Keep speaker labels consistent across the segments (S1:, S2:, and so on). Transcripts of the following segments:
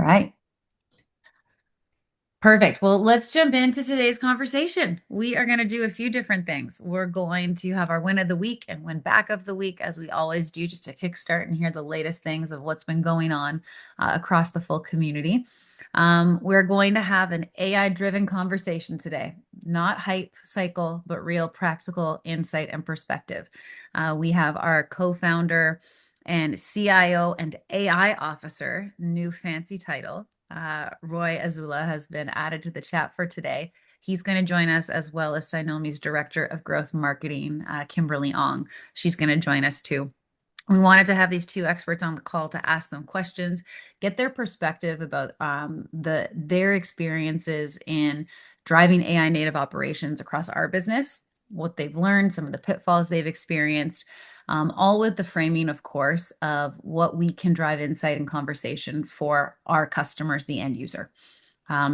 S1: right. Perfect. Well, let's jump into today's conversation. We are going to do a few different things. We're going to have our win of the week and win back of the week, as we always do, just to kickstart and hear the latest things of what's been going on across the full community. We're going to have an AI-driven conversation today, not hype cycle, but real practical insight and perspective. We have our co-founder and CIO and AI officer, new fancy title. Roy Azoulay has been added to the chat for today. He's going to join us, as well as Cynomi's Director of Growth Marketing, Kimberly Ong. She's going to join us too. We wanted to have these two experts on the call to ask them questions, get their perspective about their experiences in driving AI native operations across our business, what they've learned, some of the pitfalls they've experienced, all with the framing, of course, of what we can drive insight and conversation for our customers, the end user.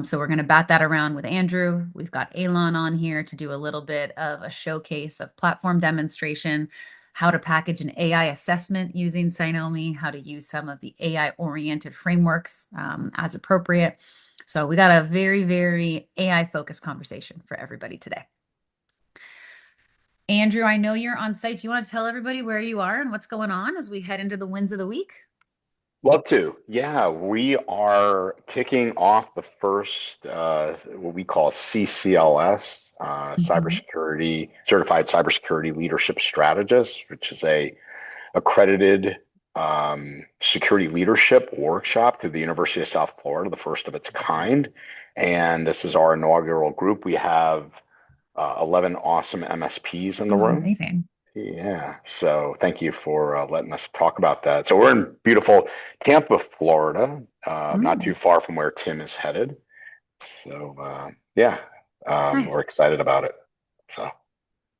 S1: So we're going to bat that around with Andrew. We've got Elon on here to do a little bit of a showcase of platform demonstration, how to package an AI assessment using Cynomi, how to use some of the AI-oriented frameworks as appropriate. So we got a very, very AI-focused conversation for everybody today. Andrew, I know you're on site. Do you want to tell everybody where you are and what's going on as we head into the wins of the week?
S2: Love to. Yeah, we are kicking off the first, what we call CCLS, cybersecurity, certified cybersecurity leadership strategist, which is a accredited security leadership workshop through the University of South Florida, the first of its kind. And this is our inaugural group. We have 11 awesome MSPs in the
S1: Oh,
S2: room.
S1: amazing.
S2: Yeah, so thank you for letting us talk about that. So we're in beautiful Tampa, Florida, not too far from where Tim is headed. So yeah, we're
S1: Nice.
S2: excited about it. So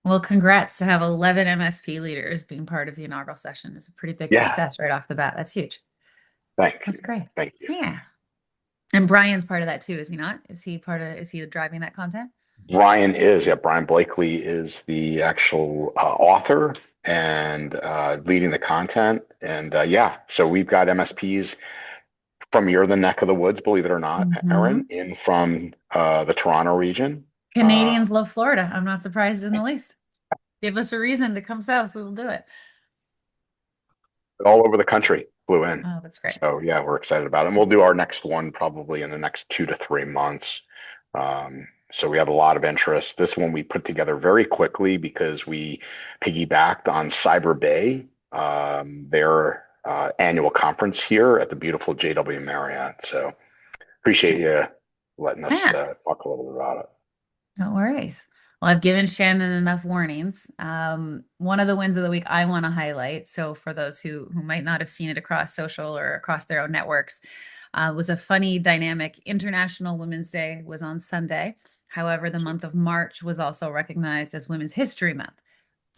S1: Well, congrats to have 11 MSP leaders being part of the inaugural session. It's a pretty big
S2: yeah,
S1: success right off the bat. That's huge.
S2: thank
S1: That's
S2: you,
S1: great.
S2: thank you.
S1: Yeah. And Brian's part of that too, is he not? Is he driving that content?
S2: Brian Blakely is the actual author and leading the content. And yeah, so we've got MSPs from your the neck of the woods, believe it or not,
S1: Hmm.
S2: Erin, in from the Toronto region.
S1: Canadians love Florida. I'm not surprised in the least. Give us a reason to come south. We will do it.
S2: All over the country flew in.
S1: Oh, that's great.
S2: So yeah, we're excited about it. And we'll do our next one probably in the next 2 to 3 months. So we have a lot of interest. This one we put together very quickly because we piggybacked on Cyber Bay, their annual conference here at the beautiful JW Marriott. So appreciate
S1: Nice.
S2: you letting us
S1: Yeah.
S2: talk a little bit about it.
S1: No worries. Well, I've given Shannon enough warnings. One of the wins of the week I want to highlight, so for those who might not have seen it across social or across their own networks, was a funny dynamic. International Women's Day was on Sunday. However, the month of March was also recognized as Women's History Month.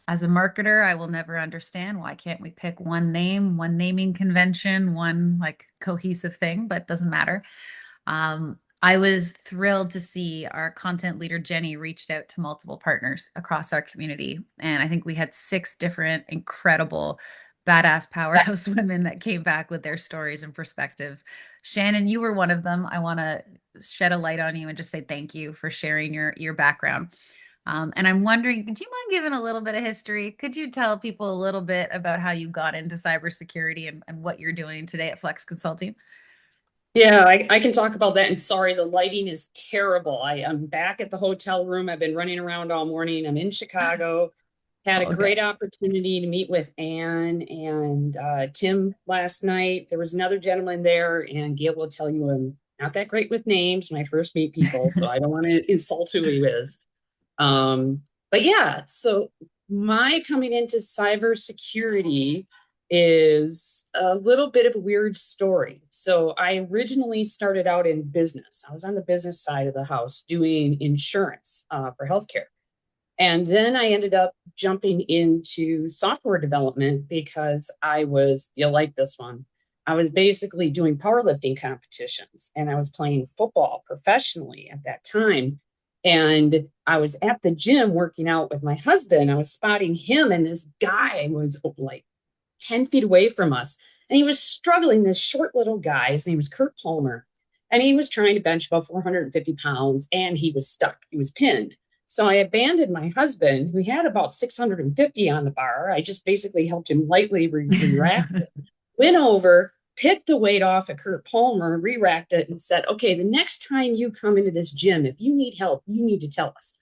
S1: As a marketer, I will never understand why can't we pick one name, one naming convention, one like cohesive thing, but it doesn't matter. I was thrilled to see our content leader, Jenny, reached out to multiple partners across our community. And I think we had 6 different incredible, badass powerhouse women that came back with their stories and perspectives. Shannon, you were one of them. I want to shed a light on you and just say thank you for sharing your background. And I'm wondering, could you mind giving a little bit of history? Could you tell people a little bit about how you got into cybersecurity and what you're doing today at Flex Consulting?
S3: Yeah, I can talk about that. And sorry, the lighting is terrible. I'm back at the hotel room. I've been running around all morning. I'm in Chicago. Had a
S1: All good.
S3: great opportunity to meet with Anne and Tim last night. There was another gentleman there, and Gail will tell you I'm not that great with names when I first meet people, so I don't want to insult who he is. But yeah, so my coming into cybersecurity is a little bit of a weird story. So I originally started out in business. I was on the business side of the house doing insurance for healthcare. And then I ended up jumping into software development because you'll like this one. I was basically doing powerlifting competitions and I was playing football professionally at that time. And I was at the gym working out with my husband. I was spotting him, and this guy was like 10 feet away from us. And he was struggling, this short little guy. His name was Kurt Palmer. And he was trying to bench about 450 pounds, and he was stuck. He was pinned. So I abandoned my husband, who had about 650 on the bar. I just basically helped him lightly re-rack it. Went over, picked the weight off of Kurt Palmer, re-racked it, and said, okay, the next time you come into this gym, if you need help, you need to tell us.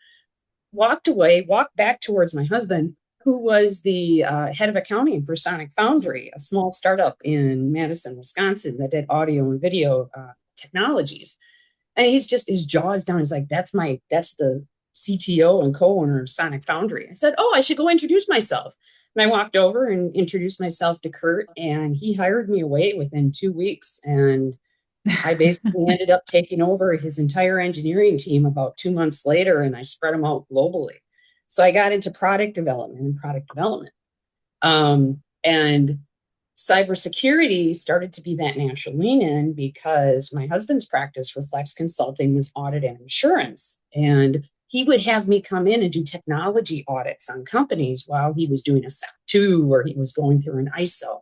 S3: Walked away, walked back towards my husband, who was the head of accounting for Sonic Foundry, a small startup in Madison, Wisconsin that did audio and video technologies. And he's just, his jaw is down. He's like, that's the CTO and co-owner of Sonic Foundry. I said, oh, I should go introduce myself. And I walked over and introduced myself to Kurt, and he hired me away within 2 weeks. And I basically ended up taking over his entire engineering team about 2 months later, and I spread them out globally. So I got into product development. And cybersecurity started to be that natural lean in because my husband's practice for Flex Consulting was audit and insurance. And he would have me come in and do technology audits on companies while he was doing a SOC 2 or he was going through an ISO.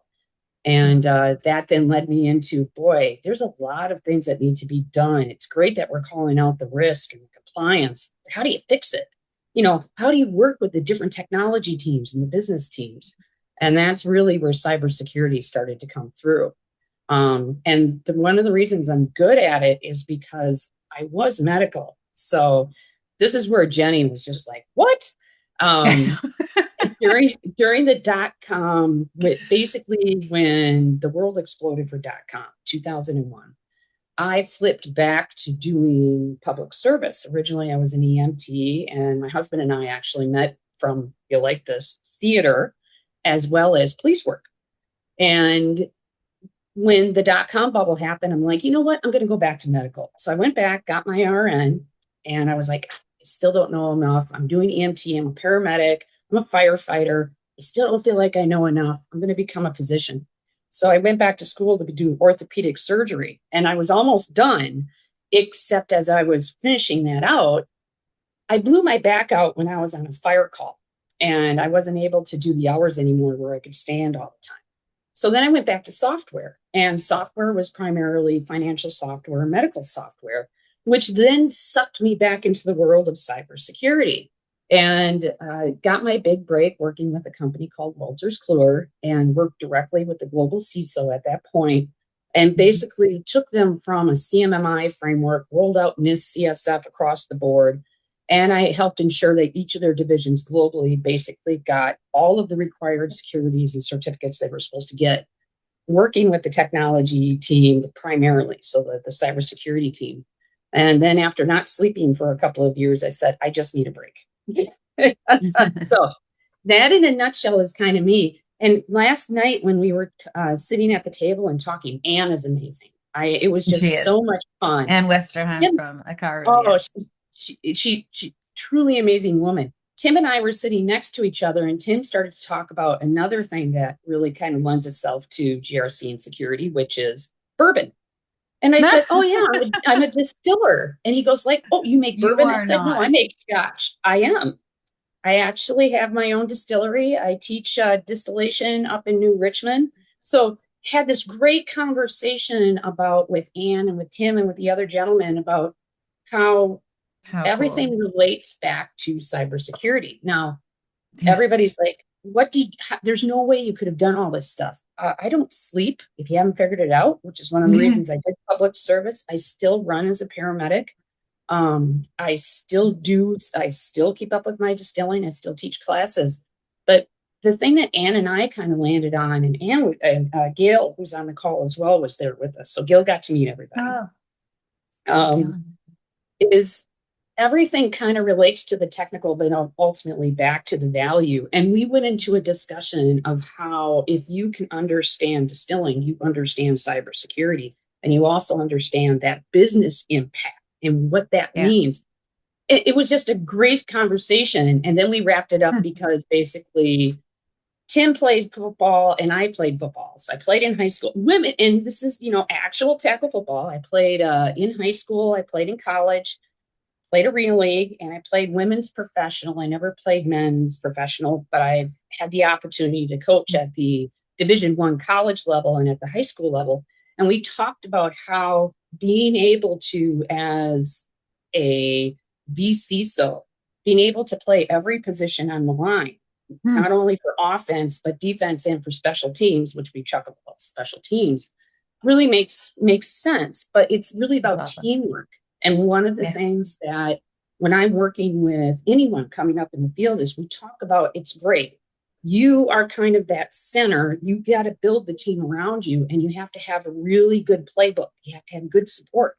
S3: And that then led me into, boy, there's a lot of things that need to be done. It's great that we're calling out the risk and the compliance, but how do you fix it? You know, how do you work with the different technology teams and the business teams? And that's really where cybersecurity started to come through. One of the reasons I'm good at it is because I was medical. So this is where Jenny was just like, what? During the dot-com, basically when the world exploded for dot-com, 2001, I flipped back to doing public service. Originally, I was an EMT, and my husband and I actually met from, you like this, theater, as well as police work. And when the dot-com bubble happened, I'm like, you know what? I'm going to go back to medical. So I went back, got my RN, and I was like, I still don't know enough. I'm doing EMT. I'm a paramedic. I'm a firefighter. I still don't feel like I know enough. I'm going to become a physician. So I went back to school to do orthopedic surgery, and I was almost done, except as I was finishing that out, I blew my back out when I was on a fire call, and I wasn't able to do the hours anymore where I could stand all the time. So then I went back to software, and software was primarily financial software, medical software, which then sucked me back into the world of cybersecurity. And got my big break working with a company called Wolters Kluwer and worked directly with the global CISO at that point, and basically took them from a CMMI framework, rolled out NIST CSF across the board. And I helped ensure that each of their divisions globally basically got all of the required securities and certificates they were supposed to get, working with the technology team primarily, so the cybersecurity team. And then after not sleeping for a couple of years, I said, I just need a break. So that in a nutshell is kind of me. And last night when we were sitting at the table and talking, Anne is amazing. It was just so much fun.
S1: Anne Westerheim from Akaru.
S3: Oh,
S1: yes.
S3: she truly amazing woman. Tim and I were sitting next to each other, and Tim started to talk about another thing that really kind of lends itself to GRC and security, which is bourbon. And I said, oh, yeah, I'm a distiller. And he goes like, oh, you make bourbon? I said, no, I make scotch. I am. I actually have my own distillery. I teach distillation up in New Richmond. So had this great conversation with Anne and with Tim and with the other gentlemen about how everything relates back to cybersecurity. Now, everybody's like, there's no way you could have done all this stuff. I don't sleep, if you haven't figured it out, which is one of the reasons I did public service. I still run as a paramedic. I still keep up with my distilling. I still teach classes. But the thing that Anne and I kind of landed on, and Anne and Gail, who's on the call as well, was there with us. So Gail got to meet everybody. Is everything kind of relates to the technical, but ultimately back to the value. And we went into a discussion of how, if you can understand distilling, you understand cybersecurity, and you also understand that business impact and what that means. It was just a great conversation. And then we wrapped it up because basically Tim played football and I played football. So I played in high school. Women, and this is, actual tackle football. I played in high school. I played in college. Played Arena League, and I played women's professional. I never played men's professional, but I've had the opportunity to coach at the Division I college level and at the high school level. And we talked about how being able to, as a VCSO, being able to play every position on the line,
S1: Hmm.
S3: not only for offense, but defense and for special teams, which we chuckle about special teams, really makes sense. But it's really
S1: That's
S3: about
S1: awesome.
S3: teamwork. And one of the
S1: Yeah.
S3: things that when I'm working with anyone coming up in the field is we talk about it's great. You are kind of that center. You got to build the team around you, and you have to have a really good playbook. You have to have good support.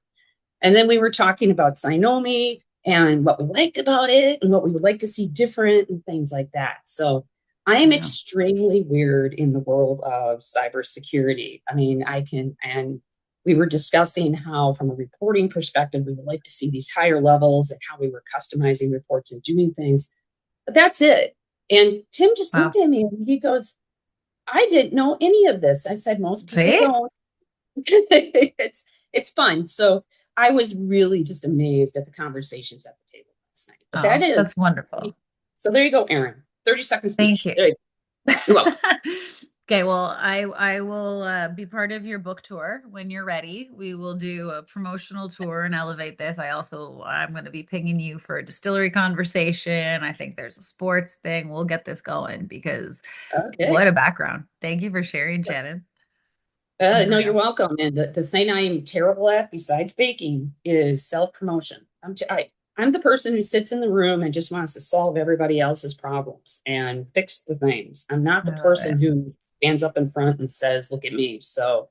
S3: And then we were talking about Cynomi and what we liked about it and what we would like to see different and things like that. So I am
S1: Yeah.
S3: extremely weird in the world of cybersecurity. I mean, and we were discussing how, from a reporting perspective, we would like to see these higher levels and how we were customizing reports and doing things. But that's it. And Tim just
S1: Wow.
S3: looked at me and he goes, I didn't know any of this. I said, most people
S1: See?
S3: don't. It's fun. So I was really just amazed at the conversations at the table last night. But that
S1: Oh,
S3: is
S1: that's wonderful.
S3: so there you go, Aaron. 30-second
S1: Thank
S3: speech.
S1: you.
S3: There you go. You're welcome.
S1: Okay, well, I will be part of your book tour when you're ready. We will do a promotional tour and elevate this. I'm going to be pinging you for a distillery conversation. I think there's a sports thing. We'll get this going because what
S3: Okay.
S1: a background. Thank you for sharing, Shannon.
S3: No, you're
S1: Unreal.
S3: welcome. And the thing I am terrible at, besides baking, is self-promotion. I'm the person who sits in the room and just wants to solve everybody else's problems and fix the things. I'm not
S1: I
S3: the
S1: love it.
S3: person who stands up in front and says, "Look at me." So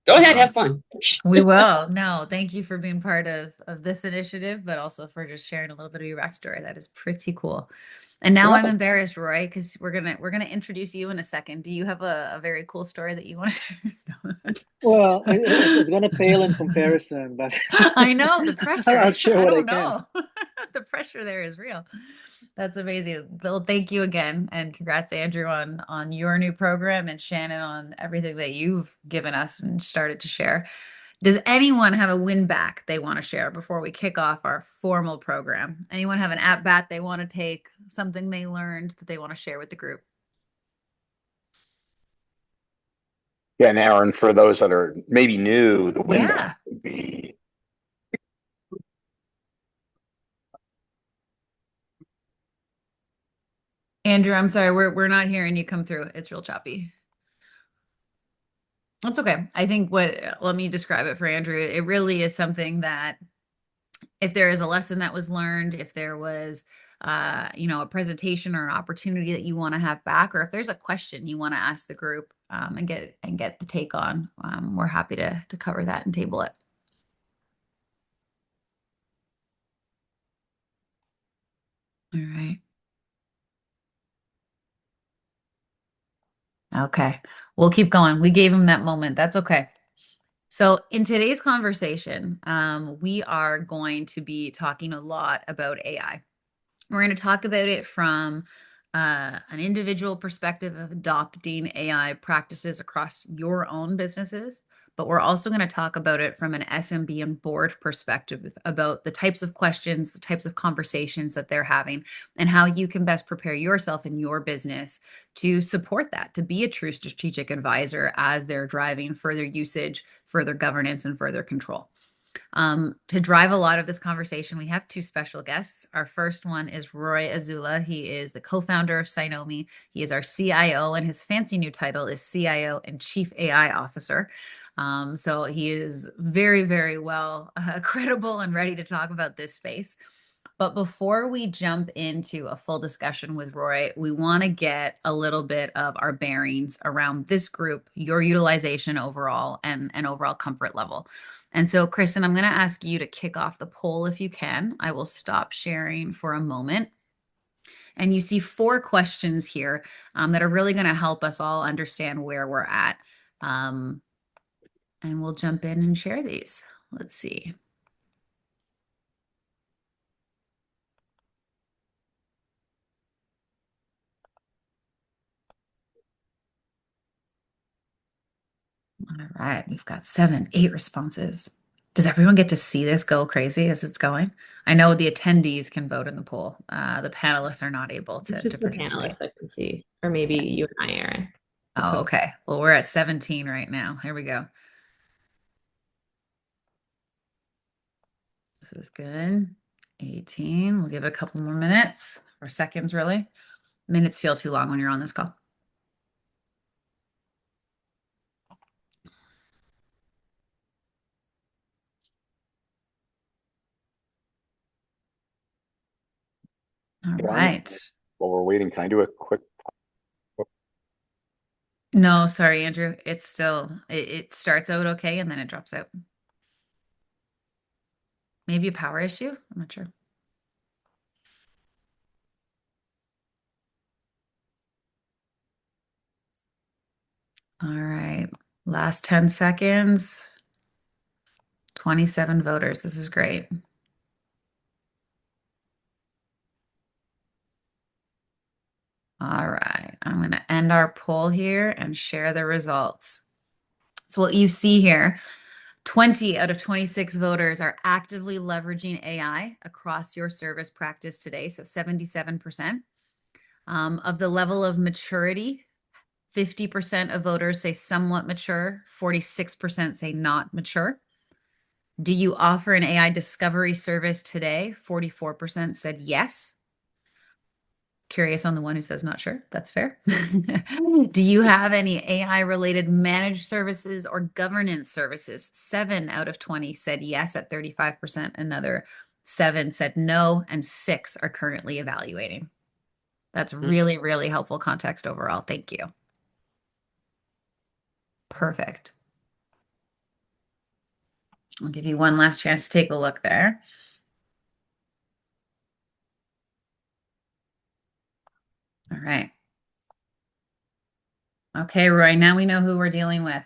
S3: go ahead,
S1: Aw.
S3: have fun.
S1: We will. No, thank you for being part of this initiative, but also for just sharing a little bit of your backstory. That is pretty cool. And
S3: You're
S1: now I'm
S3: welcome.
S1: embarrassed, Roy, because we're gonna introduce you in a second. Do you have a very cool story that you want to share?
S4: Well, it's going to pale in comparison, but
S1: I know the
S4: I'll
S1: pressure.
S4: share
S1: I
S4: what I
S1: don't
S4: can.
S1: know. The pressure there is real. That's amazing. Well, thank you again, and congrats, Andrew, on your new program, and Shannon on everything that you've given us and started to share. Does anyone have a win back they want to share before we kick off our formal program? Anyone have an at bat they want to take, something they learned that they want to share with the group?
S2: Yeah, and Aaron, for those that are maybe new, the win back
S1: Yeah.
S2: would be
S1: Andrew, I'm sorry, we're not hearing you come through. It's real choppy. That's okay. I think let me describe it for Andrew. It really is something that if there is a lesson that was learned, if there was a presentation or an opportunity that you want to have back, or if there's a question you want to ask the group and get the take on, we're happy to cover that and table it. All right. Okay. We'll keep going. We gave him that moment. That's okay. So, in today's conversation, we are going to be talking a lot about AI. We're going to talk about it from an individual perspective of adopting AI practices across your own businesses, but we're also going to talk about it from an SMB and board perspective about the types of questions, the types of conversations that they're having, and how you can best prepare yourself in your business to support that, to be a true strategic advisor as they're driving further usage, further governance, and further control. To drive a lot of this conversation, we have two special guests. Our first one is Roy Azoulay. He is the co-founder of Cynomi. He is our CIO, and his fancy new title is CIO and Chief AI Officer. So he is very, very well credible and ready to talk about this space. But before we jump into a full discussion with Roy, we want to get a little bit of our bearings around this group, your utilization overall, and overall comfort level. And so, Kristen, I'm going to ask you to kick off the poll if you can. I will stop sharing for a moment. And you see 4 questions here that are really going to help us all understand where we're at. Um, and we'll jump in and share these. Let's see. All right, we've got 7, 8 responses. Does everyone get to see this go crazy as it's going? I know the attendees can vote in the poll. The panelists are not able
S5: It's
S1: to
S5: just the
S1: participate.
S5: panelists I can see, or maybe
S1: Yeah.
S5: you and I, Aaron.
S1: Oh, okay. Well, we're at 17 right now. Here we go. This is good. 18. We'll give it a couple more minutes or seconds, really. Minutes feel too long when you're on this call. All
S2: Brian,
S1: right.
S2: while we're waiting, can I do a quick?
S1: No, sorry, Andrew. It's still, it starts out okay and then it drops out. Maybe a power issue? I'm not sure. All right. Last 10 seconds. 27 voters. This is great. All right. I'm going to end our poll here and share the results. So what you see here, 20 out of 26 voters are actively leveraging AI across your service practice today. So 77%. Of the level of maturity, 50% of voters say somewhat mature, 46% say not mature. Do you offer an AI discovery service today? 44% said yes. Curious on the one who says not sure. That's fair. Do you have any AI related managed services or governance services? 7 out of 20 said yes at 35%. Another 7 said no, and 6 are currently evaluating. That's really, really helpful context overall. Thank you. Perfect. I'll give you one last chance to take a look there. All right. Okay, Roy, now we know who we're dealing with.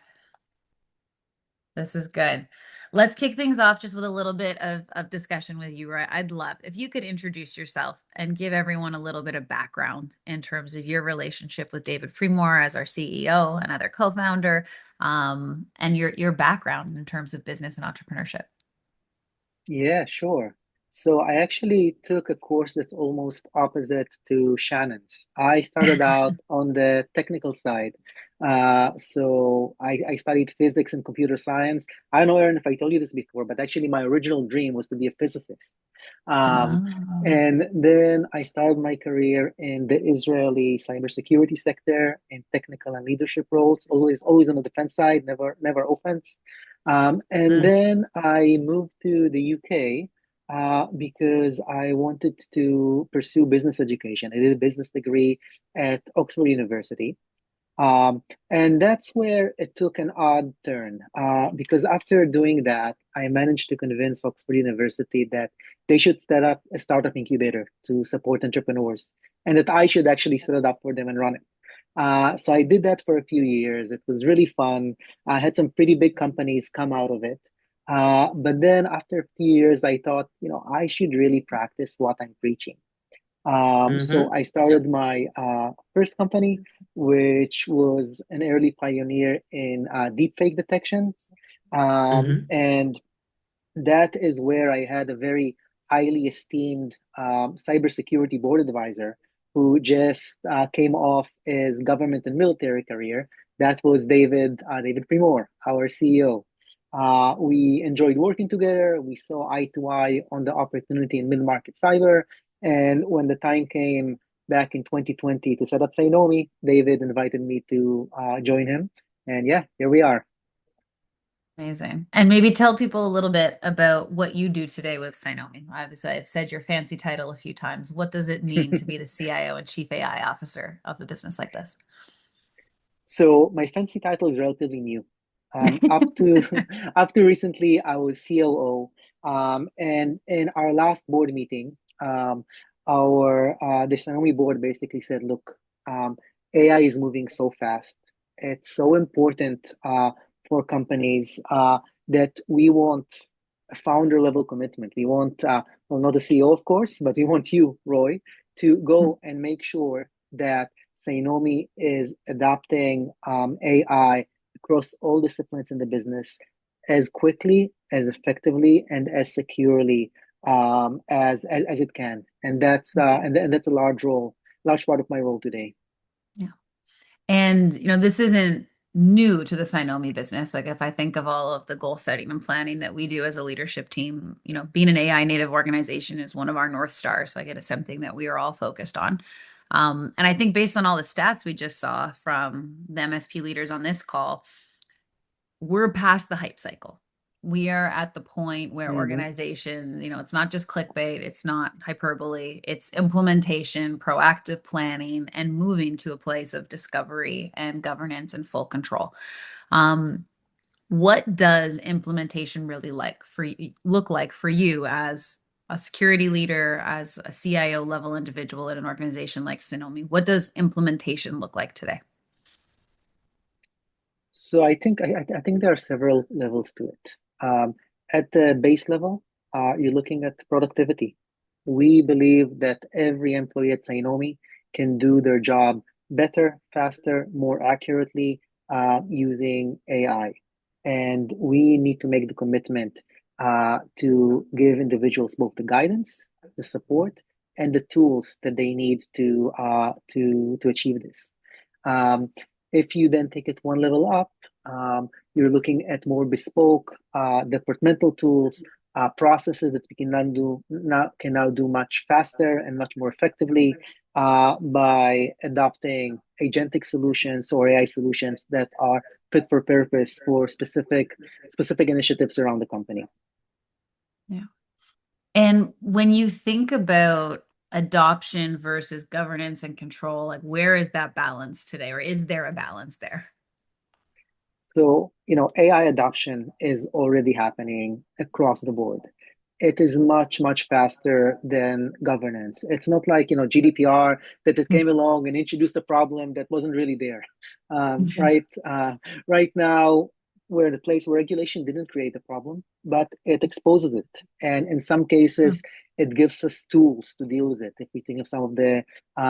S1: This is good. Let's kick things off just with a little bit of discussion with you, Roy. I'd love if you could introduce yourself and give everyone a little bit of background in terms of your relationship with David Fremore as our CEO and other co-founder, and your background in terms of business and entrepreneurship.
S4: Yeah, sure. So I actually took a course that's almost opposite to Shannon's. I started out on the technical side. So I studied physics and computer science. I don't know, Erin, if I told you this before, but actually my original dream was to be a physicist. Um,
S1: Oh,
S4: and then I started my career in the Israeli cybersecurity sector in technical and leadership roles, always on the defense side, never offense. And
S1: mm,
S4: then I moved to the UK because I wanted to pursue business education. I did a business degree at Oxford University. Um, and that's where it took an odd turn because after doing that, I managed to convince Oxford University that they should set up a startup incubator to support entrepreneurs and that I should actually set it up for them and run it. So I did that for a few years. It was really fun. I had some pretty big companies come out of it. But then after a few years, I thought, I should really practice what I'm preaching. So
S3: Mm-hmm.
S4: I started my first company, which was an early pioneer in deepfake detections.
S3: Mm-hmm.
S4: And that is where I had a very highly esteemed cybersecurity board advisor who just came off his government and military career. That was David Primor, our CEO. We enjoyed working together. We saw eye to eye on the opportunity in mid-market cyber. And when the time came back in 2020 to set up Cynomi, David invited me to join him. And yeah, here we are.
S1: amazing. And maybe tell people a little bit about what you do today with Cynomi. Obviously, I've said your fancy title a few times. What does it mean to be the CIO and Chief AI Officer of a business like this?
S4: So my fancy title is relatively new. Up to up to recently, I was COO. And in our last board meeting, our the Xiaomi board basically said, "Look, AI is moving so fast. It's so important for companies that we want a founder level commitment. We want, well, not the CEO, of course, but we want you, Roy, to go and make sure that Cynomi is adopting AI across all disciplines in the business as quickly, as effectively, and as securely as it can. And that's a large part of my role today.
S1: Yeah. And, this isn't new to the Cynomi business. Like if I think of all of the goal setting and planning that we do as a leadership team, being an AI native organization is one of our North Stars. Like it is something that we are all focused on. And I think based on all the stats we just saw from the MSP leaders on this call, we're past the hype cycle. We are at the point where organizations, it's not just clickbait, it's not hyperbole, it's implementation, proactive planning, and moving to a place of discovery and governance and full control. What does implementation really look like for you as a security leader, as a CIO level individual at an organization like Cynomi? What does implementation look like today?
S4: So I think there are several levels to it. At the base level, you're looking at productivity. We believe that every employee at Cynomi can do their job better, faster, more accurately using AI. And we need to make the commitment to give individuals both the guidance, the support, and the tools that they need to achieve this. Um, if you then take it one level up, you're looking at more bespoke departmental tools, processes that we can now do much faster and much more effectively by adopting agentic solutions or AI solutions that are fit for purpose for specific initiatives around the company.
S1: Yeah. And when you think about adoption versus governance and control, like where is that balance today, or is there a balance there?
S4: So, AI adoption is already happening across the board. It is much, much faster than governance. It's not like, GDPR that it came along and introduced a problem that wasn't really there. Right? Right now, we're in a place where regulation didn't create a problem, but it exposes it. And in some cases, it gives us tools to deal with it. If we think of some of the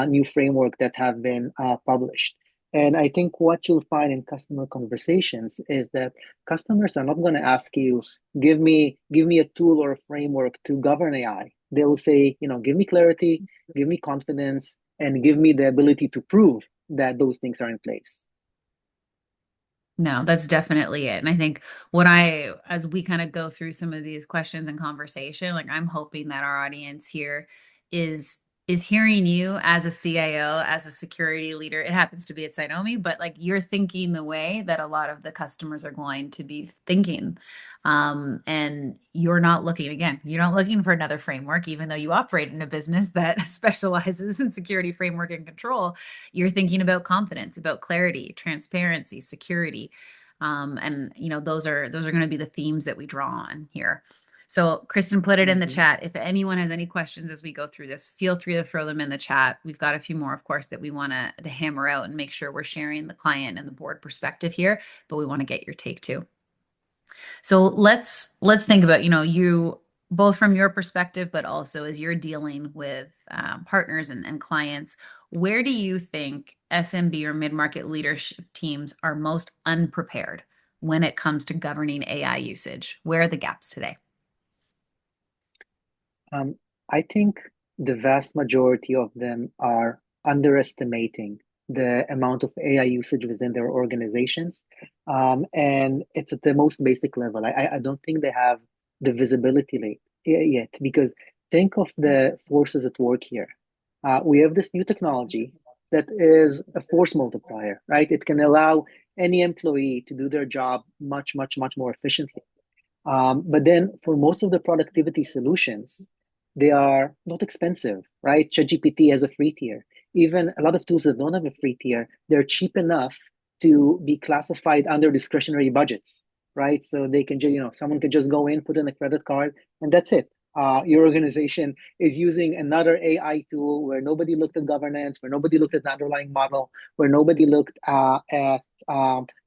S4: new framework that have been published. And I think what you'll find in customer conversations is that customers are not going to ask you, give me a tool or a framework to govern AI. They will say, give me clarity, give me confidence, and give me the ability to prove that those things are in place.
S1: No, that's definitely it. And I think as we kind of go through some of these questions and conversation, like I'm hoping that our audience here is hearing you as a CIO, as a security leader. It happens to be at Cynomi, but like you're thinking the way that a lot of the customers are going to be thinking. And you're not looking for another framework, even though you operate in a business that specializes in security framework and control. You're thinking about confidence, about clarity, transparency, security. And those are going to be the themes that we draw on here. So Kristen put it in the chat. If anyone has any questions as we go through this, feel free to throw them in the chat. We've got a few more, of course, that we want to hammer out and make sure we're sharing the client and the board perspective here, but we want to get your take too. So let's think about, you both from your perspective, but also as you're dealing with partners and clients, where do you think SMB or mid-market leadership teams are most unprepared when it comes to governing AI usage? Where are the gaps today?
S4: I think the vast majority of them are underestimating the amount of AI usage within their organizations. And it's at the most basic level. I don't think they have the visibility yet, because think of the forces at work here. We have this new technology that is a force multiplier, right? It can allow any employee to do their job much, much, much more efficiently. But then for most of the productivity solutions, they are not expensive, right? ChatGPT has a free tier. Even a lot of tools that don't have a free tier, they're cheap enough to be classified under discretionary budgets, right? So they can just, someone could just go in, put in a credit card, and that's it. Your organization is using another AI tool where nobody looked at governance, where nobody looked at the underlying model, where nobody looked at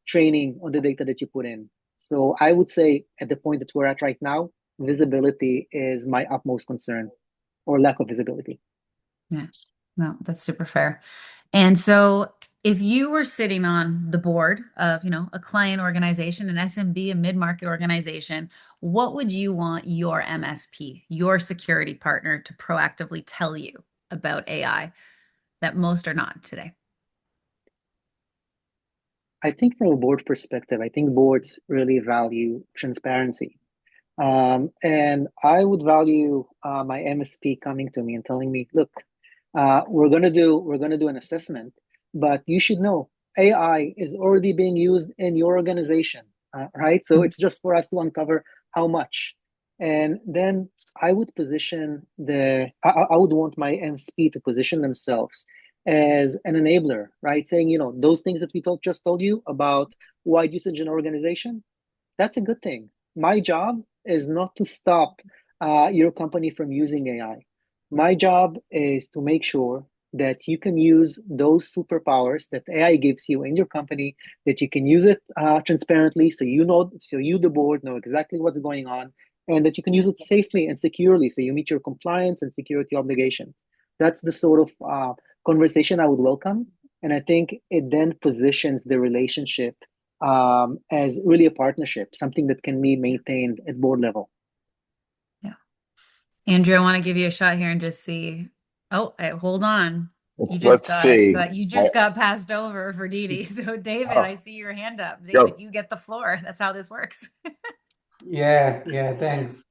S4: training on the data that you put in. So I would say at the point that we're at right now, visibility is my utmost concern, or lack of visibility.
S1: Yeah, no, that's super fair. And so if you were sitting on the board of, a client organization, an SMB, a mid-market organization, what would you want your MSP, your security partner, to proactively tell you about AI that most are not today?
S4: I think from a board perspective, I think boards really value transparency. And I would value my MSP coming to me and telling me, look, we're gonna do an assessment, but you should know AI is already being used in your organization, right? So it's just for us to uncover how much. And then I would want my MSP to position themselves as an enabler, right? Saying, those things that just told you about wide usage in organization, that's a good thing. My job is not to stop your company from using AI. My job is to make sure that you can use those superpowers that AI gives you in your company, that you can use it transparently, so you, the board, know exactly what's going on, and that you can use it safely and securely, so you meet your compliance and security obligations. That's the sort of conversation I would welcome, and I think it then positions the relationship as really a partnership, something that can be maintained at board level.
S1: Yeah. Andrew, I want to give you a shot here and just see. Oh, hold on.
S2: Let's see.
S1: You just got passed over for Didi. So David, I see your hand up. David, you get the floor. That's how this works.
S5: Yeah, thanks.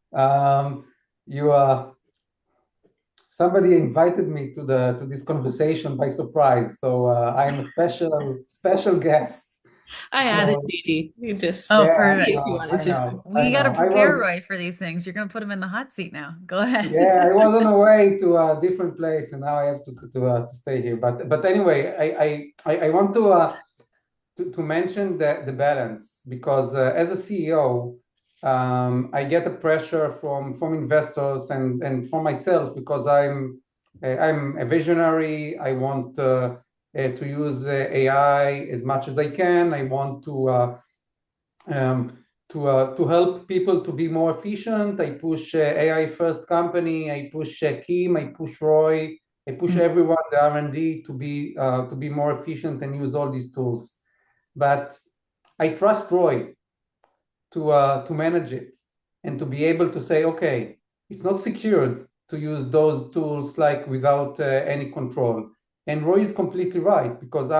S5: Somebody invited me to this conversation by surprise, so I am a special guest.
S3: I added Didi. You just
S1: perfect. We got to prepare Roy for these things. You're going to put him in the hot seat now. Go ahead.
S5: Yeah, I was on the way to a different place, and now I have to stay here. But anyway, I want to mention the balance, because as a CEO, I get the pressure from investors and from myself, because I'm a visionary. I want to use AI as much as I can. I want to help people to be more efficient. I push AI first company. I push Kim. I push Roy. I push everyone, the R&D, to be more efficient and use all these tools. But I trust Roy to manage it and to be able to say, okay, it's not secured to use those tools like without any control. And Roy is completely right, because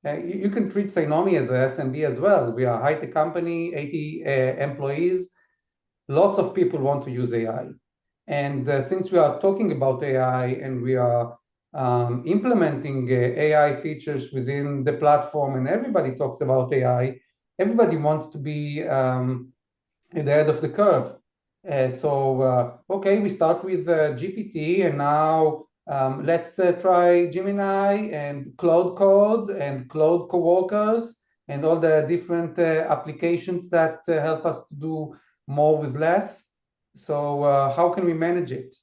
S5: you can treat Cynomi as a SMB as well. We are a high-tech company, 80 employees. Lots of people want to use AI. And since we are talking about AI and we are implementing AI features within the platform, and everybody talks about AI, everybody wants to be at the head of the curve. Okay, we start with GPT, and now let's try Gemini and Cloud Code and Cloud Coworkers and all the different applications that help us to do more with less. So how can we manage it?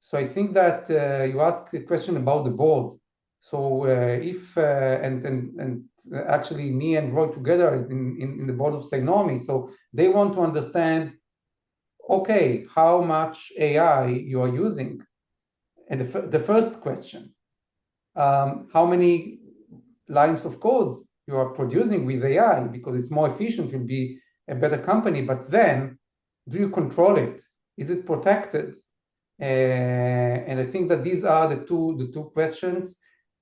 S5: So I think that you asked a question about the board. So if and actually me and Roy together in the board of Cynomi, so they want to understand, okay, how much AI you are using. And the first question, how many lines of code you are producing with AI, because it's more efficient, you'll be a better company. But then, do you control it? Is it protected? And I think that these are the two questions,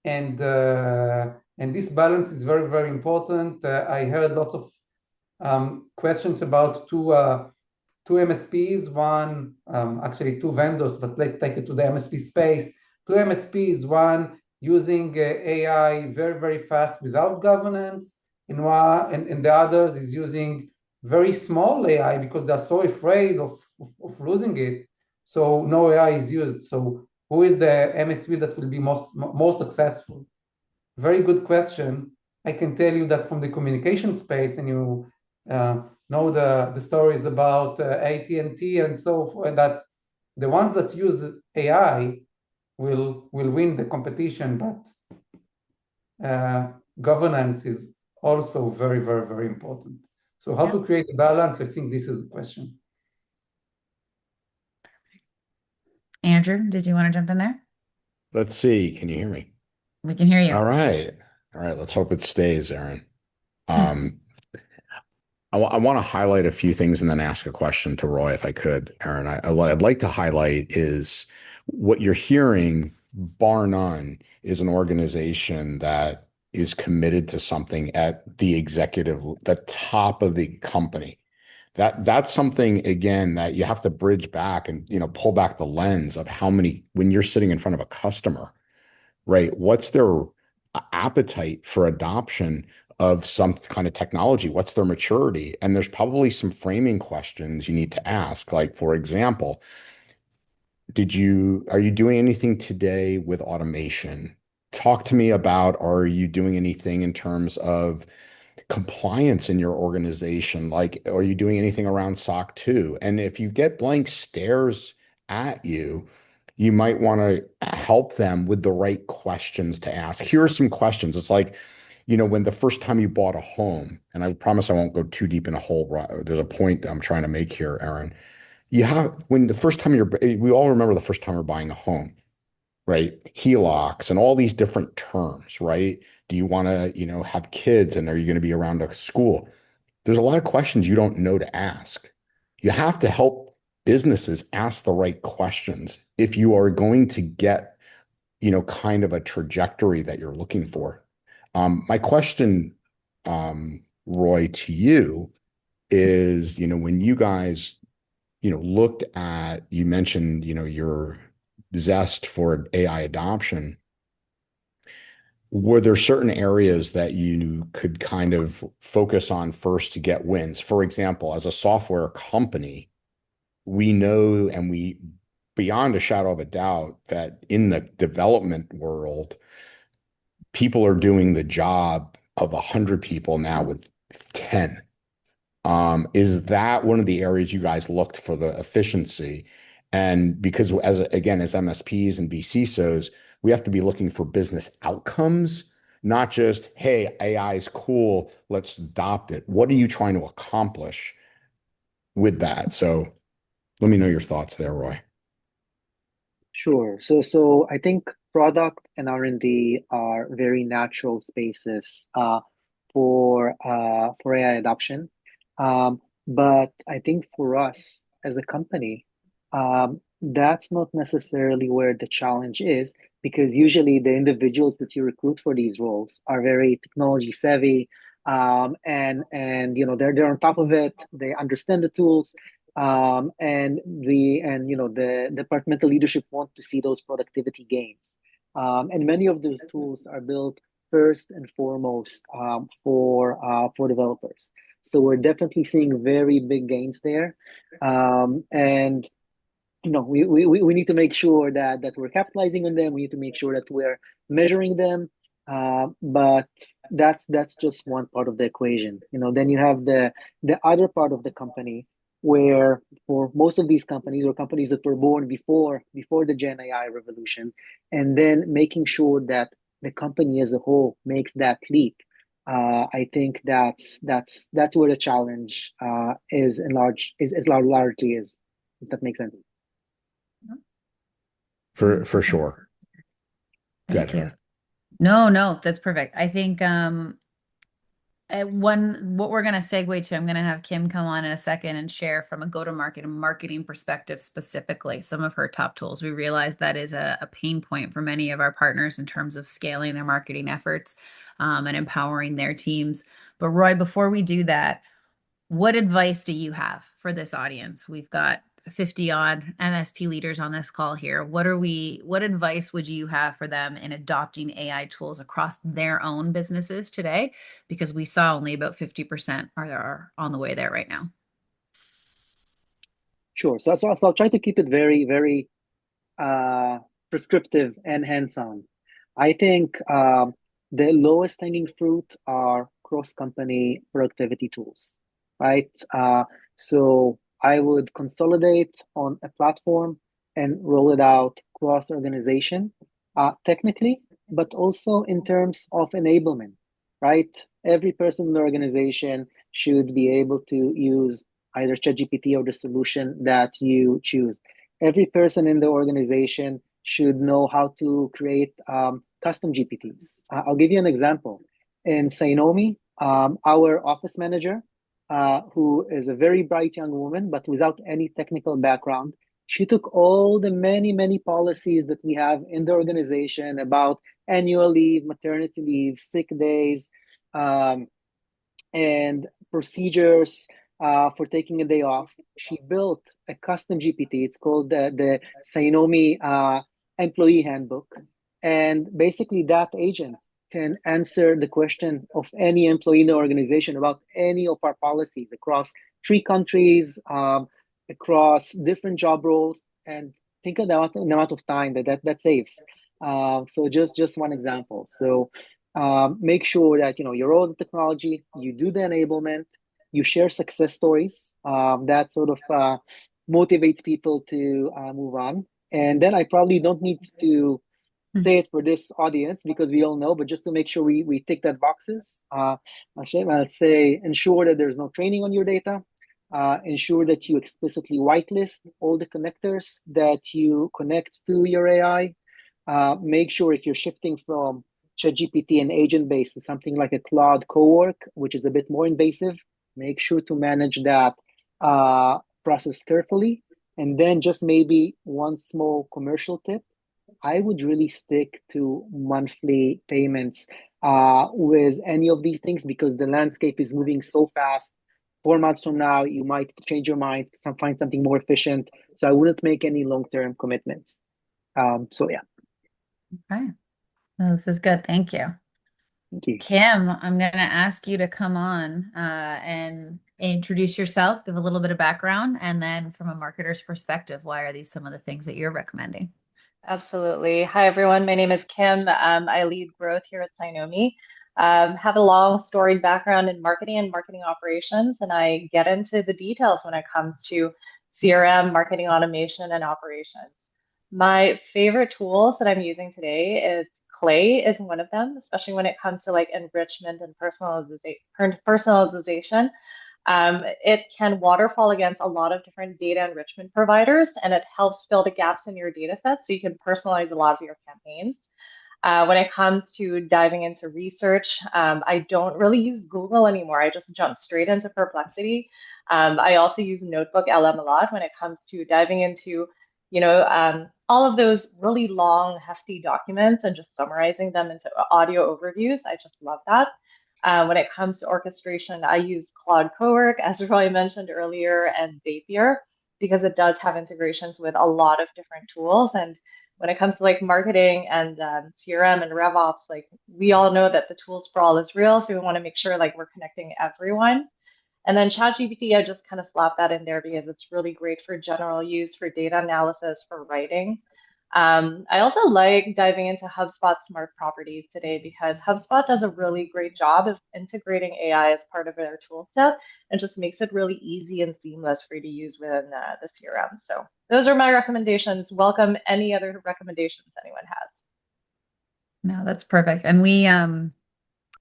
S5: and this balance is very, very important. I heard lots of questions about two MSPs, one actually two vendors, but let's take it to the MSP space. Two MSPs, one using AI very, very fast without governance, and the others is using very small AI because they're so afraid of losing it. So no AI is used. So who is the MSP that will be more successful? Very good question. I can tell you that from the communication space, and you know the stories about AT&T and so forth, that the ones that use AI will win the competition, but governance is also very, very, very important. So how to create a balance? I think this is the question.
S1: Andrew, did you want to jump in there?
S2: Let's see. Can you hear me?
S1: We can hear you.
S2: All right. Let's hope it stays, Aaron. I want to highlight a few things and then ask a question to Roy, if I could, Aaron. What I'd like to highlight is what you're hearing, bar none, is an organization that is committed to something at the top of the company. That's something, again, that you have to bridge back and, pull back the lens of when you're sitting in front of a customer, right? What's their appetite for adoption of some kind of technology? What's their maturity? And there's probably some framing questions you need to ask. Like, for example, are you doing anything today with automation? Talk to me about, are you doing anything in terms of compliance in your organization? Like, are you doing anything around SOC 2? And if you get blank stares at you, you might want to help them with the right questions to ask. Here are some questions. It's like, when the first time you bought a home, and I promise I won't go too deep in a hole. There's a point I'm trying to make here, Aaron. We all remember the first time we're buying a home, right? HELOCs and all these different terms, right? Do you want to, have kids, and are you going to be around a school? There's a lot of questions you don't know to ask. You have to help businesses ask the right questions if you are going to get, kind of a trajectory that you're looking for. My question, Roy, to you is, when you guys, you mentioned, your zest for AI adoption. Were there certain areas that you could kind of focus on first to get wins? For example, as a software company, we know, beyond a shadow of a doubt, that in the development world, people are doing the job of 100 people now with 10. Is that one of the areas you guys looked for the efficiency? And because as MSPs and BCSOs, we have to be looking for business outcomes, not just, hey, AI is cool, let's adopt it. What are you trying to accomplish with that? So let me know your thoughts there, Roy.
S4: Sure. So I think product and R&D are very natural spaces for AI adoption. But I think for us as a company, that's not necessarily where the challenge is, because usually the individuals that you recruit for these roles are very technology savvy, and they're on top of it. They understand the tools, the departmental leadership want to see those productivity gains. And many of those tools are built first and foremost for developers. So we're definitely seeing very big gains there. And we need to make sure that we're capitalizing on them. We need to make sure that we're measuring them. But that's just one part of the equation. Then you have the other part of the company, where for most of these companies, or companies that were born before the Gen AI revolution, and then making sure that the company as a whole makes that leap. I think that's where the challenge is largely is, if that makes sense.
S2: For sure.
S1: Thank you. No, that's perfect. I think what we're going to segue to, I'm going to have Kim come on in a second and share from a go-to-market and marketing perspective, specifically some of her top tools. We realize that is a pain point for many of our partners in terms of scaling their marketing efforts and empowering their teams. But Roy, before we do that, what advice do you have for this audience? We've got 50 odd MSP leaders on this call here. What advice would you have for them in adopting AI tools across their own businesses today? Because we saw only about 50% are on the way there right now.
S4: Sure. So I'll try to keep it very, very prescriptive and hands-on. I think the lowest hanging fruit are cross-company productivity tools, right? So I would consolidate on a platform and roll it out cross-organization, technically, but also in terms of enablement, right? Every person in the organization should be able to use either ChatGPT or the solution that you choose. Every person in the organization should know how to create custom GPTs. I'll give you an example. In Cynomi, our office manager, who is a very bright young woman, but without any technical background, She took all the many policies that we have in the organization about annual leave, maternity leave, sick days, um, and procedures for taking a day off. She built a custom GPT. It's called the Cynomi Employee Handbook. And basically, that agent can answer the question of any employee in the organization about any of our policies across 3 countries, across different job roles. And think of the amount of time that saves. So just one example. So make sure that you roll the technology, you do the enablement, you share success stories. That sort of motivates people to move on. And then I probably don't need to say it for this audience because we all know, but just to make sure we tick that boxes, I'll say ensure that there's no training on your data. Ensure that you explicitly whitelist all the connectors that you connect to your AI. Make sure if you're shifting from ChatGPT and agent-based to something like a Claude Cowork, which is a bit more invasive, make sure to manage that process carefully. And then just maybe one small commercial tip. I would really stick to monthly payments with any of these things because the landscape is moving so fast. 4 months from now, you might change your mind, find something more efficient. So I wouldn't make any long-term commitments. So yeah.
S1: Okay. Well, this is good. Thank you.
S4: Thank you.
S1: Kim, I'm going to ask you to come on and introduce yourself, give a little bit of background, and then from a marketer's perspective, why are these some of the things that you're recommending?
S6: Absolutely. Hi, everyone. My name is Kim. I lead growth here at Cynomi. Have a long storied background in marketing and marketing operations, and I get into the details when it comes to CRM, marketing automation, and operations. My favorite tools that I'm using today is Clay is one of them, especially when it comes to like enrichment and personalization. It can waterfall against a lot of different data enrichment providers, and it helps fill the gaps in your data set so you can personalize a lot of your campaigns. When it comes to diving into research, I don't really use Google anymore. I just jump straight into Perplexity. I also use Notebook LM a lot when it comes to diving into, all of those really long, hefty documents and just summarizing them into audio overviews. I just love that. When it comes to orchestration, I use Claude Cowork, as Roy mentioned earlier, and Zapier, because it does have integrations with a lot of different tools. And when it comes to like marketing and CRM and RevOps, like we all know that the tool sprawl is real. So we want to make sure like we're connecting everyone. And then ChatGPT, I just kind of slap that in there because it's really great for general use, for data analysis, for writing. I also like diving into HubSpot smart properties today because HubSpot does a really great job of integrating AI as part of their tool set and just makes it really easy and seamless for you to use within the CRM. So those are my recommendations. Welcome any other recommendations anyone has.
S1: No, that's perfect. And we,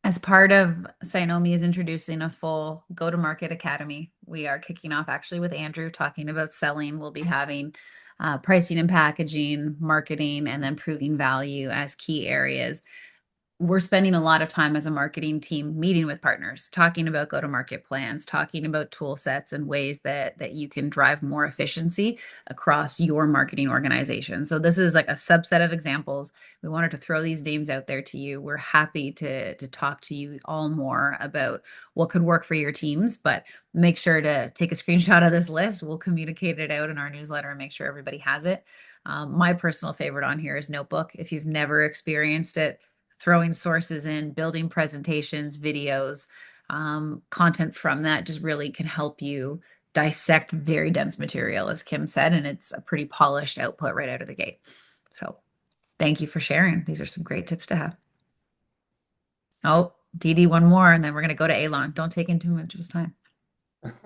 S1: as part of Cynomi is introducing a full go-to-market academy. We are kicking off actually with Andrew talking about selling. We'll be having pricing and packaging, marketing, and then proving value as key areas. We're spending a lot of time as a marketing team meeting with partners, talking about go-to-market plans, talking about tool sets and ways that you can drive more efficiency across your marketing organization. So this is like a subset of examples. We wanted to throw these names out there to you. We're happy to talk to you all more about what could work for your teams, but make sure to take a screenshot of this list. We'll communicate it out in our newsletter and make sure everybody has it. My personal favorite on here is Notebook. If you've never experienced it, throwing sources in, building presentations, videos, content from that just really can help you dissect very dense material, as Kim said, and it's a pretty polished output right out of the gate. So thank you for sharing. These are some great tips to have. Oh, Didi, one more, and then we're going to go to Alon. Don't take in too much of his time.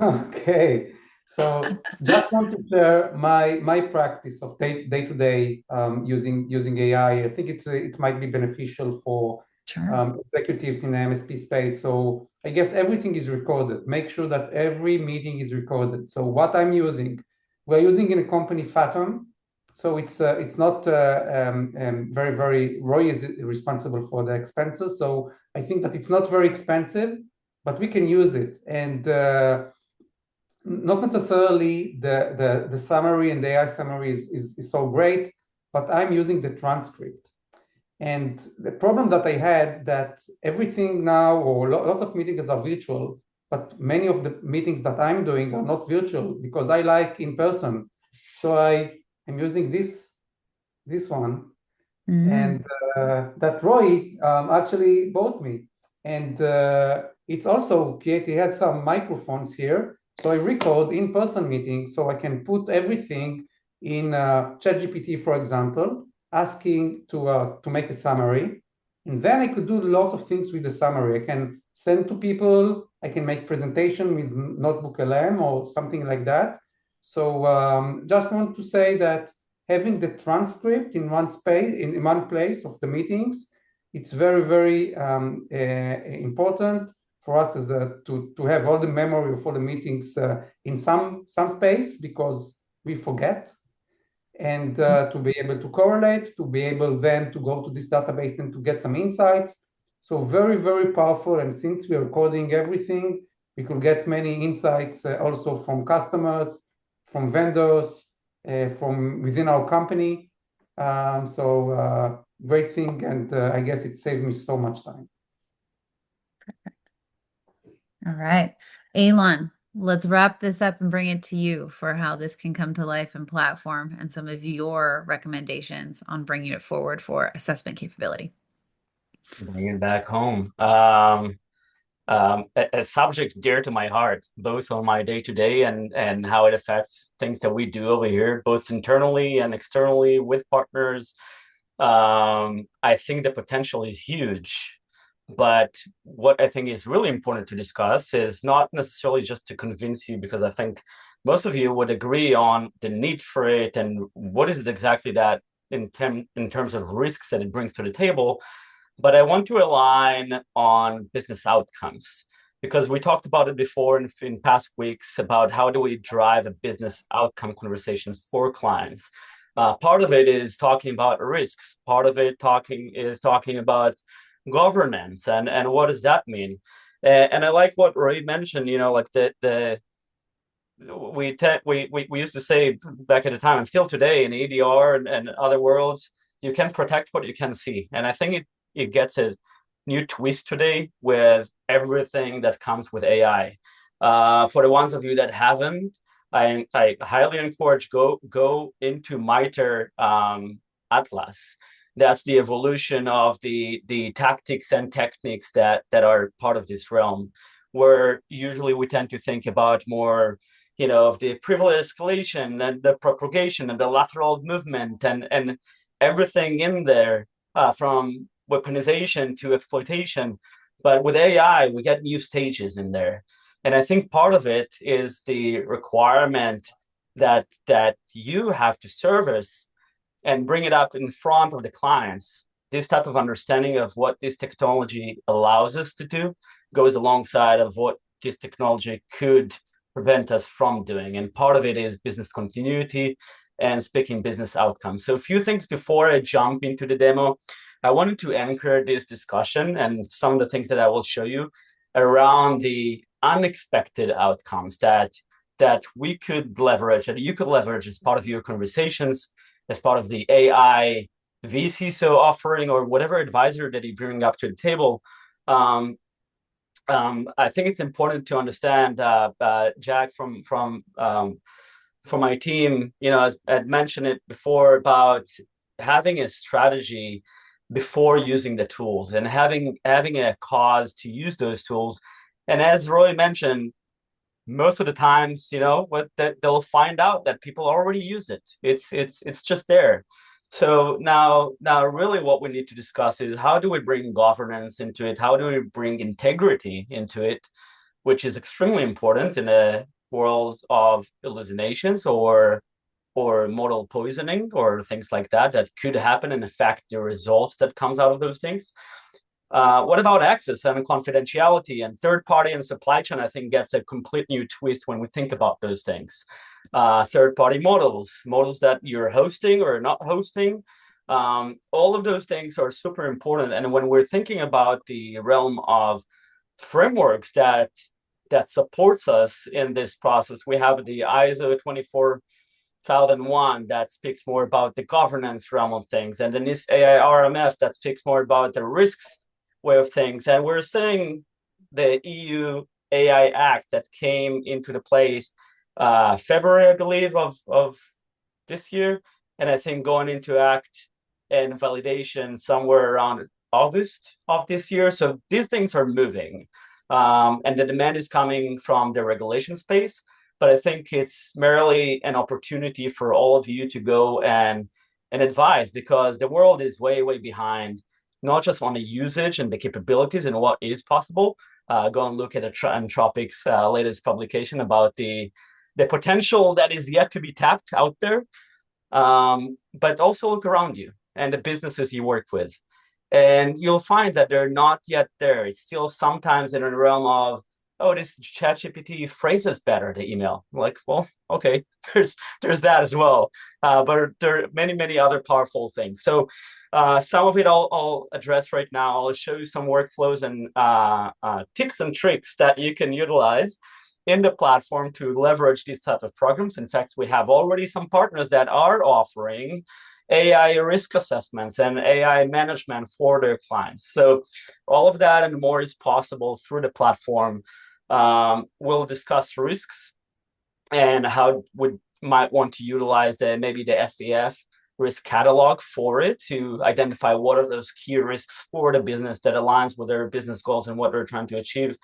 S5: Okay. So just want to share my practice of day to day using AI. I think it might be beneficial for executives in the MSP space. So I guess everything is recorded. Make sure that every meeting is recorded. So what I'm using, we're using in a company Fathom. So it's not very Roy is responsible for the expenses. So I think that it's not very expensive, but we can use it. And not necessarily the summary and the AI summary is so great, but I'm using the transcript. And the problem that I had that everything now, or lots of meetings are virtual, but many of the meetings that I'm doing are not virtual because I like in person. So I'm using this one, and that Roy actually bought me. And it's also he had some microphones here, so I record in-person meetings, so I can put everything in ChatGPT, for example, asking to make a summary, and then I could do lots of things with the summary. I can send to people. I can make presentation with Notebook LM or something like that. So just want to say that having the transcript in one space, in one place of the meetings, it's very, very important for us as to have all the memory of all the meetings in some space, because we forget, and to be able to correlate, to be able then to go to this database and to get some insights. So very, very powerful. And since we are coding everything, we could get many insights also from customers, from vendors, from within our company. Great thing, and I guess it saved me so much time.
S1: Perfect. All right. Elon, let's wrap this up and bring it to you for how this can come to life in platform and some of your recommendations on bringing it forward for assessment capability.
S7: Bring it back home. A subject dear to my heart, both on my day-to-day and how it affects things that we do over here, both internally and externally with partners. I think the potential is huge. But what I think is really important to discuss is not necessarily just to convince you, because I think most of you would agree on the need for it and what is it exactly that in terms of risks that it brings to the table. But I want to align on business outcomes, because we talked about it before in past weeks about how do we drive a business outcome conversations for clients. Part of it is talking about risks. Part of it is talking about governance and what does that mean. And I like what Roy mentioned. Like we used to say back at the time, and still today in EDR and other worlds, you can protect what you can see. And I think it gets a new twist today with everything that comes with AI. For the ones of you that haven't, I highly encourage go into MITRE Atlas. That's the evolution of the tactics and techniques that are part of this realm, where usually we tend to think about more, of the privilege escalation and the propagation and the lateral movement and everything in there, from weaponization to exploitation. But with AI, we get new stages in there. And I think part of it is the requirement that you have to service and bring it up in front of the clients. This type of understanding of what this technology allows us to do goes alongside of what this technology could prevent us from doing. And part of it is business continuity and speaking business outcomes. So a few things before I jump into the demo. I wanted to anchor this discussion and some of the things that I will show you around the unexpected outcomes that we could leverage, that you could leverage as part of your conversations, as part of the AI vCISO offering, or whatever advisor that you bring up to the table. I think it's important to understand, Jack from my team, I'd mentioned it before about having a strategy before using the tools and having a cause to use those tools. And as Roy mentioned, most of the times, they'll find out that people already use it. It's just there. So now really what we need to discuss is how do we bring governance into it? How do we bring integrity into it, which is extremely important in a world of hallucinations or model poisoning or things like that could happen and affect the results that comes out of those things. What about access and confidentiality and third party and supply chain? I think gets a complete new twist when we think about those things. Third party models that you're hosting or not hosting. All of those things are super important. And when we're thinking about the realm of frameworks that that supports us in this process. We have the ISO 24001 that speaks more about the governance realm of things, and the NIST AI RMF that speaks more about the risks way of things. And we're saying the EU AI Act that came into the place February, I believe, of this year, and I think going into act and validation somewhere around August of this year. So these things are moving, and the demand is coming from the regulation space. But I think it's merely an opportunity for all of you to go and advise, because the world is way, way behind, not just on the usage and the capabilities and what is possible. Go and look at Anthropic's latest publication about the potential that is yet to be tapped out there. But also look around you and the businesses you work with. And you'll find that they're not yet there. It's still sometimes in a realm of, oh, this ChatGPT phrases better the email. I'm like, well, okay, there's that as well. But there are many, many other powerful things. So some of it I'll address right now. I'll show you some workflows and tips and tricks that you can utilize in the platform to leverage these types of programs. In fact, we have already some partners that are offering AI risk assessments and AI management for their clients. So all of that and more is possible through the platform. We'll discuss risks and how we might want to utilize maybe the SEF risk catalog for it to identify what are those key risks for the business that aligns with their business goals and what they're trying to achieve.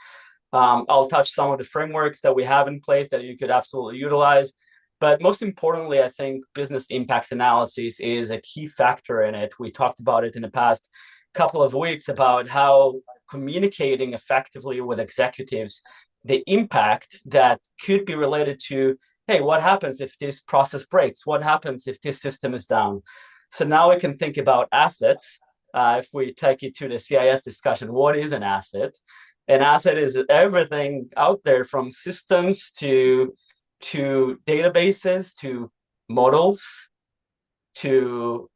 S7: I'll touch some of the frameworks that we have in place that you could absolutely utilize. But most importantly, I think business impact analysis is a key factor in it. We talked about it in the past couple of weeks about how communicating effectively with executives, the impact that could be related to, hey, what happens if this process breaks? What happens if this system is down? So now we can think about assets. If we take it to the CIS discussion, what is an asset? An asset is everything out there from systems to databases, to models, to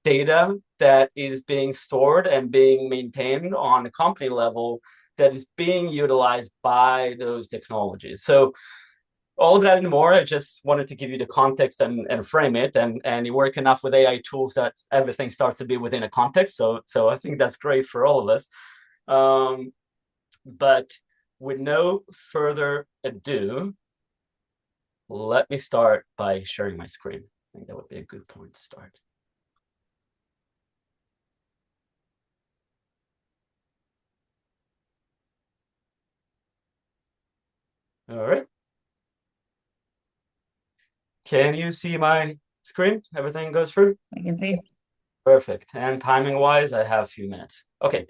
S7: data that is being stored and being maintained on a company level that is being utilized by those technologies. So all of that and more, I just wanted to give you the context and frame it. And you work enough with AI tools that everything starts to be within a context. So I think that's great for all of us. But with no further ado, let me start by sharing my screen. I think that would be a good point to start. All right. Can you see my screen? Everything goes through?
S1: I can see.
S7: Perfect. And timing-wise, I have a few minutes. Okay.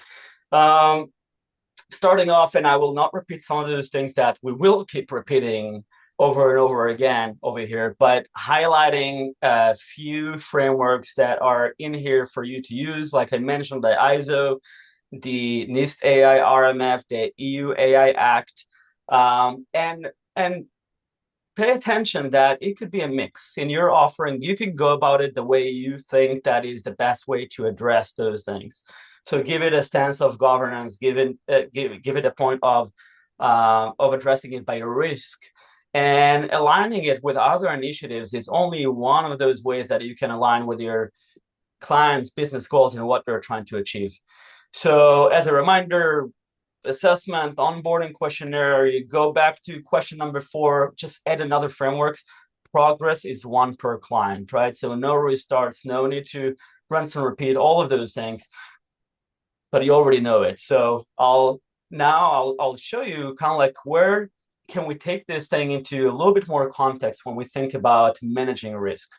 S7: Starting off, and I will not repeat some of those things that we will keep repeating over and over again over here, but highlighting a few frameworks that are in here for you to use. Like I mentioned, the ISO, the NIST AI RMF, the EU AI Act, and pay attention that it could be a mix in your offering. You can go about it the way you think that is the best way to address those things. So give it a stance of governance, give it a point of addressing it by risk, and aligning it with other initiatives is only one of those ways that you can align with your clients' business goals and what they're trying to achieve. So as a reminder, assessment, onboarding questionnaire, you go back to question number 4, just add another frameworks. Progress is 1 per client, right? So no restarts, no need to rinse and repeat, all of those things, but you already know it. So I'll show you kind of like where can we take this thing into a little bit more context when we think about managing risk.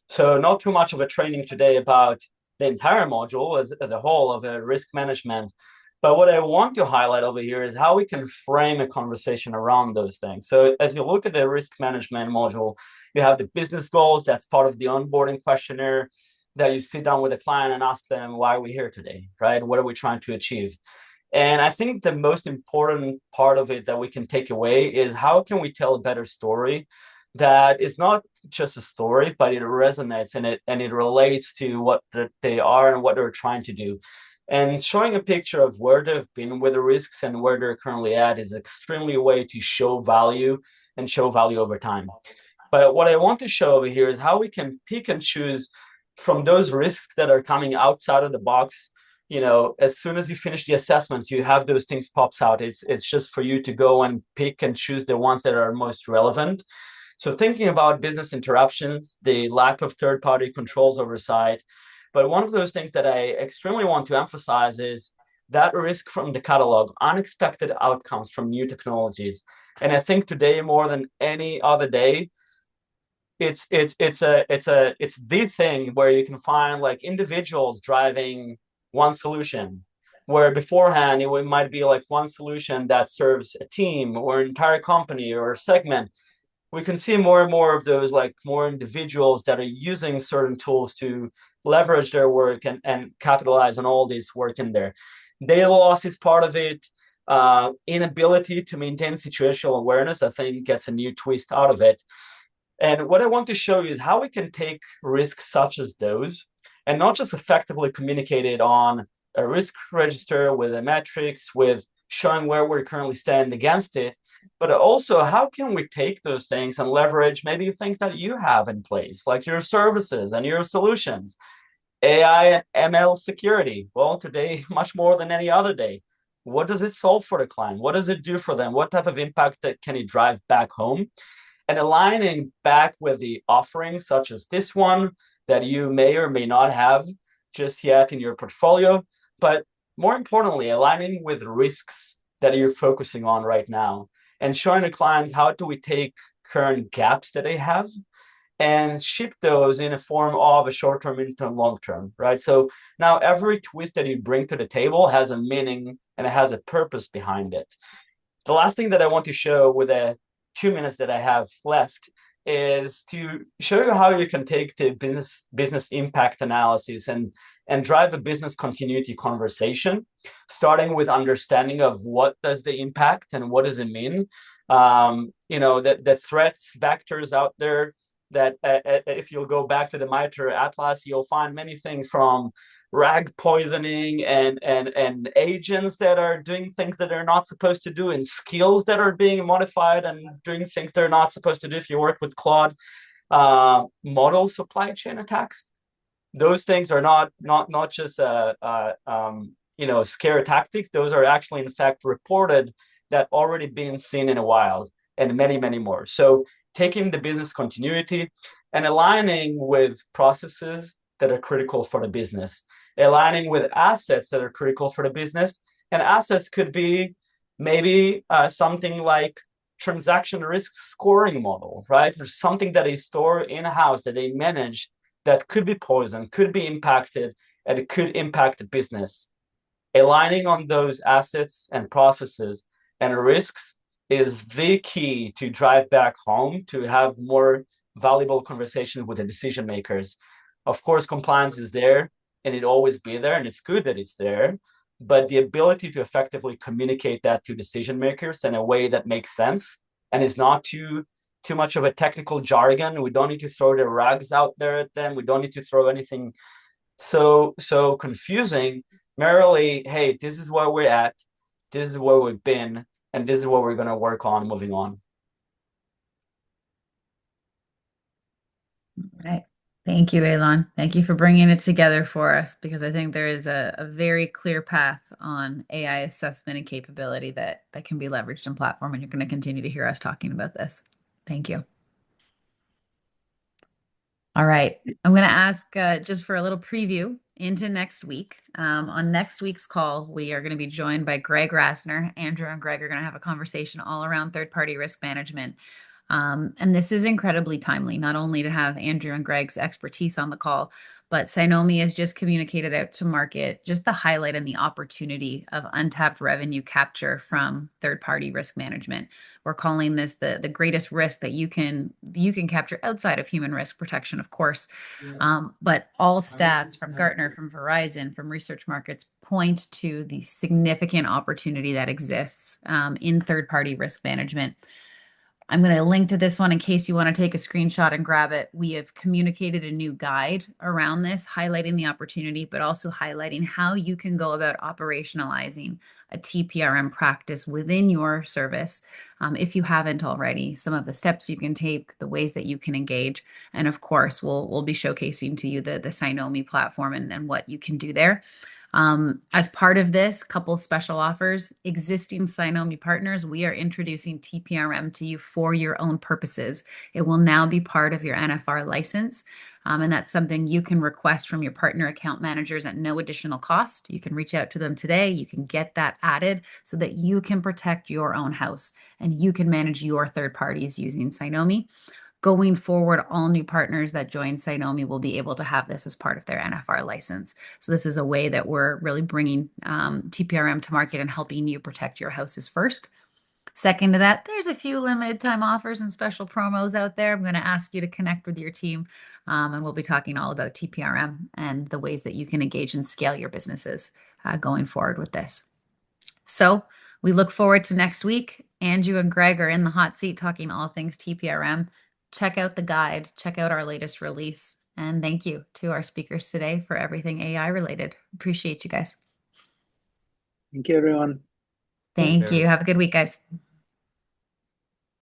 S7: So not too much of a training today about the entire module as a whole of a risk management. But what I want to highlight over here is how we can frame a conversation around those things. So as you look at the risk management module, you have the business goals. That's part of the onboarding questionnaire that you sit down with a client and ask them, why are we here today, right? What are we trying to achieve? And I think the most important part of it that we can take away is how can we tell a better story that is not just a story, but it resonates and it relates to what they are and what they're trying to do. And showing a picture of where they've been with the risks and where they're currently at is extremely a way to show value and show value over time. But what I want to show over here is how we can pick and choose from those risks that are coming outside of the box. As soon as you finish the assessments, you have those things pops out. It's just for you to go and pick and choose the ones that are most relevant. So thinking about business interruptions, the lack of third-party controls oversight. But one of those things that I extremely want to emphasize is that risk from the catalog, unexpected outcomes from new technologies. And I think today more than any other day, it's the thing where you can find like individuals driving one solution, where beforehand it might be like one solution that serves a team or an entire company or segment. We can see more and more of those, like more individuals that are using certain tools to leverage their work and capitalize on all this work in there. Data loss is part of it. Inability to maintain situational awareness, I think, gets a new twist out of it. And what I want to show you is how we can take risks such as those and not just effectively communicate it on a risk register with a metrics, with showing where we currently stand against it, but also how can we take those things and leverage maybe things that you have in place, like your services and your solutions. AI and ML security. Well, today, much more than any other day. What does it solve for the client? What does it do for them? What type of impact that can it drive back home? And aligning back with the offerings such as this one that you may or may not have just yet in your portfolio, but more importantly, aligning with risks that you're focusing on right now and showing the clients how do we take current gaps that they have and ship those in a form of a short-term, mid-term, long-term, right? So now every twist that you bring to the table has a meaning and it has a purpose behind it. The last thing that I want to show with the 2 minutes that I have left is to show you how you can take the business impact analysis and drive a business continuity conversation, starting with understanding of what does the impact and what does it mean. The threats vectors out there that if you'll go back to the MITRE Atlas, you'll find many things from rag poisoning and agents that are doing things that they're not supposed to do, and skills that are being modified and doing things they're not supposed to do. If you work with Claude, model supply chain attacks, those things are not just scare tactics. Those are actually in fact reported that already been seen in a while, and many more. So taking the business continuity and aligning with processes that are critical for the business, aligning with assets that are critical for the business. And assets could be maybe something like transaction risk scoring model, right? There's something that they store in-house, that they manage, that could be poisoned, could be impacted, and it could impact the business. Aligning on those assets and processes and risks is the key to drive back home, to have more valuable conversations with the decision makers. Of course, compliance is there and it always be there, and it's good that it's there, but the ability to effectively communicate that to decision makers in a way that makes sense and is not too much of a technical jargon. We don't need to throw the rags out there at them. We don't need to throw anything so confusing. Merely, hey, this is where we're at, this is where we've been, and this is what we're going to work on moving on.
S1: All right. Thank you, Elon. Thank you for bringing it together for us, because I think there is a very clear path on AI assessment and capability that can be leveraged in platform, and you're going to continue to hear us talking about this. Thank you. All right. I'm going to ask just for a little preview into next week. On next week's call, we are going to be joined by Greg Rasner. Andrew and Greg are going to have a conversation all around third-party risk management. And this is incredibly timely, not only to have Andrew and Greg's expertise on the call, but Cynomi has just communicated out to market just the highlight and the opportunity of untapped revenue capture from third-party risk management. We're calling this the greatest risk that you can capture outside of human risk protection, of course. But all stats from Gartner, from Verizon, from Research Markets point to the significant opportunity that exists in third-party risk management. I'm going to link to this one in case you want to take a screenshot and grab it. We have communicated a new guide around this, highlighting the opportunity, but also highlighting how you can go about operationalizing a TPRM practice within your service, if you haven't already, some of the steps you can take, the ways that you can engage. And of course, we'll be showcasing to you the Cynomi platform and what you can do there. As part of this, couple special offers, existing Cynomi partners, we are introducing TPRM to you for your own purposes. It will now be part of your NFR license. And that's something you can request from your partner account managers at no additional cost. You can reach out to them today. You can get that added so that you can protect your own house and you can manage your third parties using Cynomi. Going forward, all new partners that join Cynomi will be able to have this as part of their NFR license. So this is a way that we're really bringing TPRM to market and helping you protect your houses first. Second to that, there's a few limited time offers and special promos out there. I'm going to ask you to connect with your team, and we'll be talking all about TPRM and the ways that you can engage and scale your businesses going forward with this. So we look forward to next week. Andrew and Greg are in the hot seat talking all things TPRM. Check out the guide, check out our latest release. And thank you to our speakers today for everything AI related. Appreciate you guys.
S4: Thank you, everyone.
S1: Thank you. Have a good week, guys.